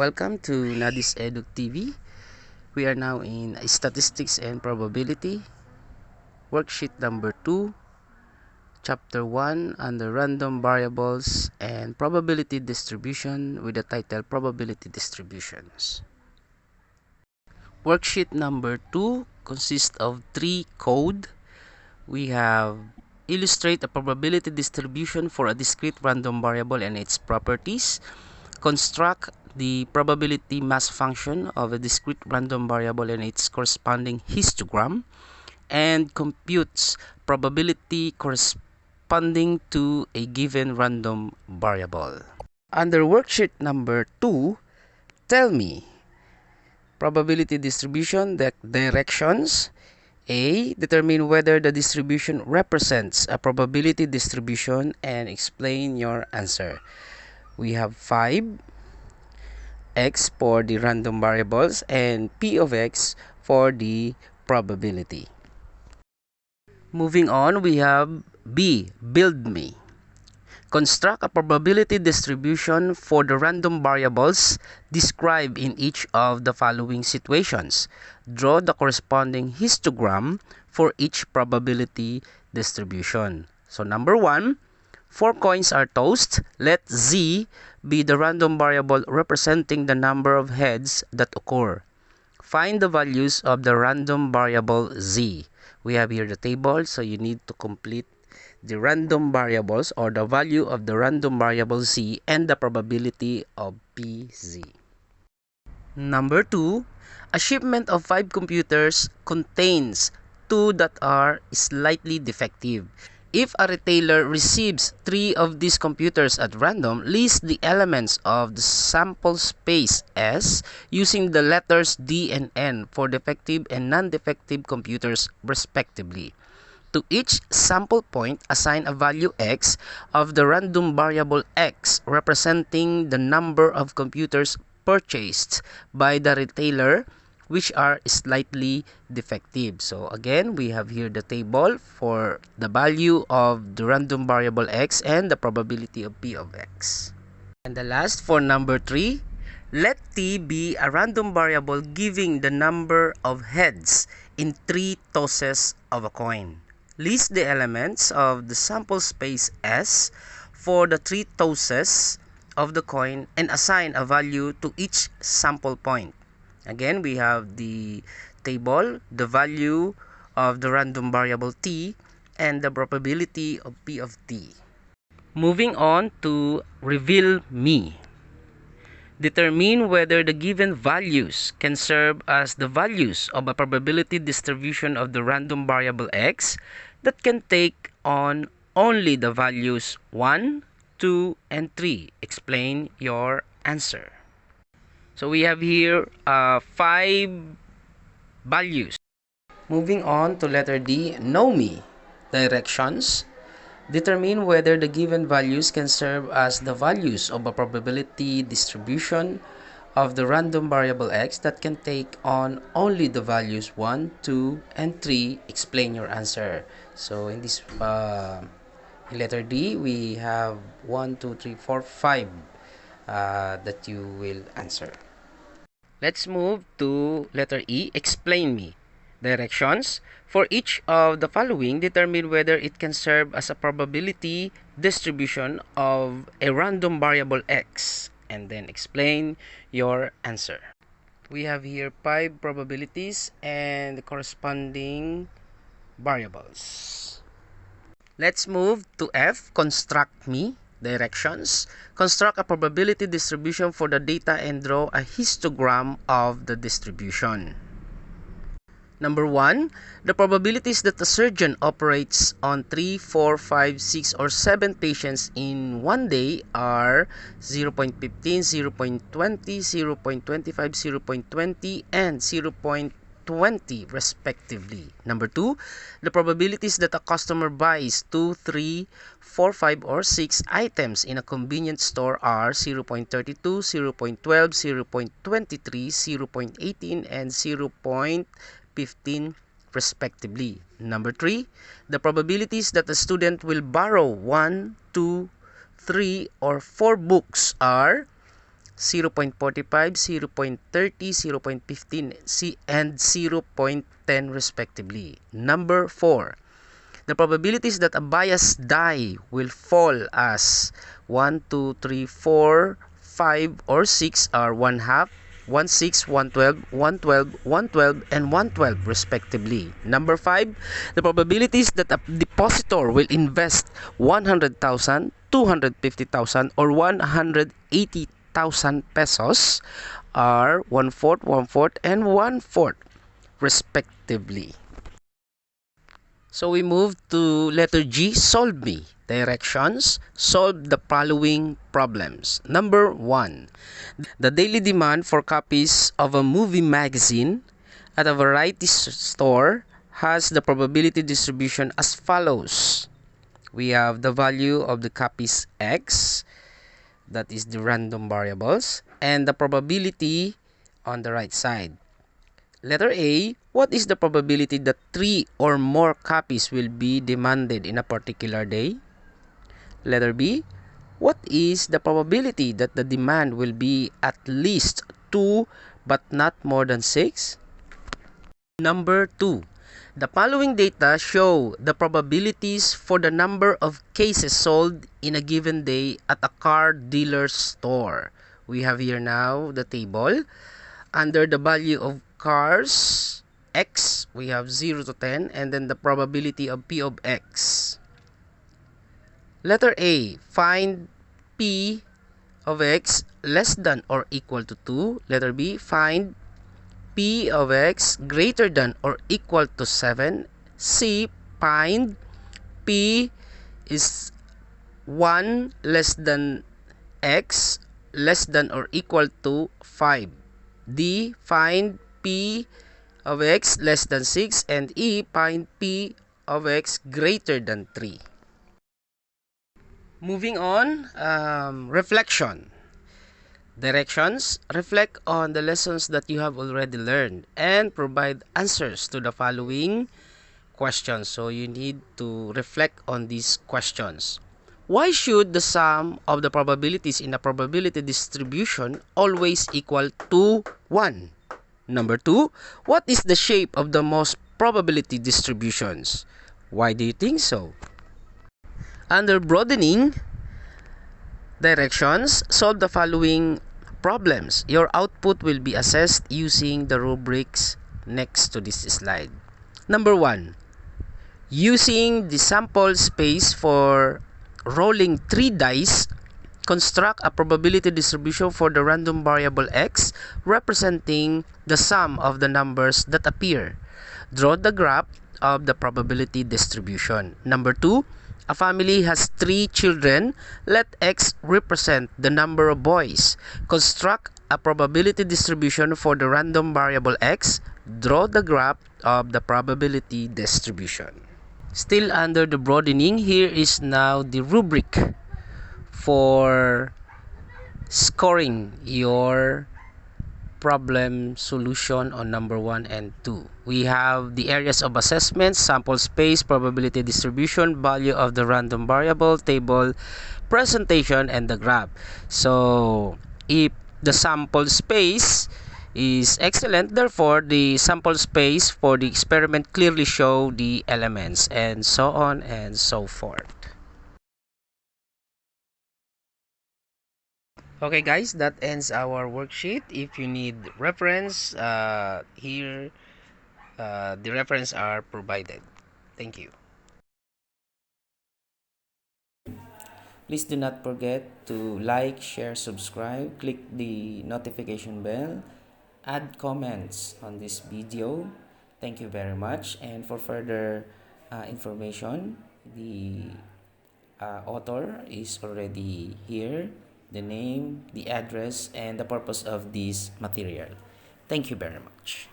Welcome to Nadis Edu TV. We are now in Statistics and Probability, Worksheet number 2, Chapter 1 under Random Variables and Probability Distribution with the title Probability Distributions. Worksheet number 2 consists of 3 code. We have illustrate a probability distribution for a discrete random variable and its properties. Construct the probability mass function of a discrete random variable and its corresponding histogram, and computes probability corresponding to a given random variable. Under worksheet number 2, tell me probability distribution directions. A. Determine whether the distribution represents a probability distribution and explain your answer. We have 5 x for the random variables and p of x for the probability. Moving on, we have B. Build me. Construct a probability distribution for the random variables described in each of the following situations. Draw the corresponding histogram for each probability distribution. So number 1, 4 coins are tossed. Let Z be the random variable representing the number of heads that occur. Find the values of the random variable Z. We have here the table, so you need to complete the random variables or the value of the random variable Z and the probability of PZ. Number 2, a shipment of 5 computers contains 2 that are slightly defective. If a retailer receives 3 of these computers at random, list the elements of the sample space S using the letters D and N for defective and non-defective computers respectively. To each sample point, assign a value x of the random variable x representing the number of computers purchased by the retailer which are slightly defective. So again, we have here the table for the value of the random variable x and the probability of p of x. And the last for number 3, let t be a random variable giving the number of heads in 3 tosses of a coin. List the elements of the sample space S for the 3 tosses of the coin and assign a value to each sample point. Again, we have the table, the value of the random variable t, and the probability of p of t. Moving on to reveal me. Determine whether the given values can serve as the values of a probability distribution of the random variable x that can take on only the values 1, 2, and 3. Explain your answer. So we have here 5 values. Moving on to letter D, know me. Directions. Determine whether the given values can serve as the values of a probability distribution of the random variable x that can take on only the values 1, 2, and 3. Explain your answer. So in this letter D, we have 1, 2, 3, 4, 5 that you will answer. Let's move to letter E, explain me. Directions. For each of the following, determine whether it can serve as a probability distribution of a random variable x, and then explain your answer. We have here 5 probabilities and the corresponding variables. Let's move to F, construct me. Directions. Construct a probability distribution for the data and draw a histogram of the distribution. Number 1, the probabilities that a surgeon operates on 3, 4, 5, 6, or 7 patients in one day are 0.15, 0.20, 0.25, 0.20, and 0.20 respectively. Number 2, the probabilities that a customer buys 2, 3, 4, 5, or 6 items in a convenience store are 0.32, 0.12, 0.23, 0.18, and 0.15 respectively. Number 3, the probabilities that a student will borrow 1, 2, 3, or 4 books are 0.45, 0.30, 0.15, and 0.10 respectively. Number 4. The probabilities that a biased die will fall as 1, 2, 3, 4, 5, or 6 are 1 half, 1 6, 112, 112, 112, and 112 respectively. Number 5, the probabilities that a depositor will invest 100,000, 250,000, or 180,000 pesos are 1/4, 1/4, and 1/4 respectively. So we move to letter G, solve me. Directions, solve the following problems. Number 1, the daily demand for copies of a movie magazine at a variety store has the probability distribution as follows. We have the value of the copies X, that is the random variables, and the probability on the right side. Letter A, what is the probability that 3 or more copies will be demanded in a particular day? Letter B, what is the probability that the demand will be at least 2 but not more than 6? Number 2, the following data show the probabilities for the number of cases sold in a given day at a car dealer's store. We have here now the table. Under the value of cars X, we have 0 to 10, and then the probability of P of X. Letter A, find P of X less than or equal to 2. Letter B, find P of X greater than or equal to 7. C, find P is 1 less than X less than or equal to 5. D, find P of X less than 6. And E, find P of X greater than 3. Moving on, reflection. Directions, reflect on the lessons that you have already learned and provide answers to the following questions. So you need to reflect on these questions. Why should the sum of the probabilities in a probability distribution always equal to 1? Number 2, what is the shape of the most probability distributions? Why do you think so? Under broadening directions, solve the following problems. Your output will be assessed using the rubrics next to this slide. Number 1, using the sample space for rolling 3 dice, construct a probability distribution for the random variable X representing the sum of the numbers that appear. Draw the graph of the probability distribution. Number 2, a family has 3 children. Let X represent the number of boys. Construct a probability distribution for the random variable X. Draw the graph of the probability distribution. Still under the broadening, here is now the rubric for scoring your problem solution on number 1 and 2. We have the areas of assessment, sample space, probability distribution, value of the random variable, table, presentation, and the graph. So if the sample space is excellent, therefore the sample space for the experiment clearly show the elements, and so on and so forth. Okay guys, that ends our worksheet. If you need reference, here the reference are provided. Thank you. Please do not forget to like, share, subscribe, click the notification bell, add comments on this video. Thank you very much. And for further information, the author is already here, the name, the address, and the purpose of this material. Thank you very much.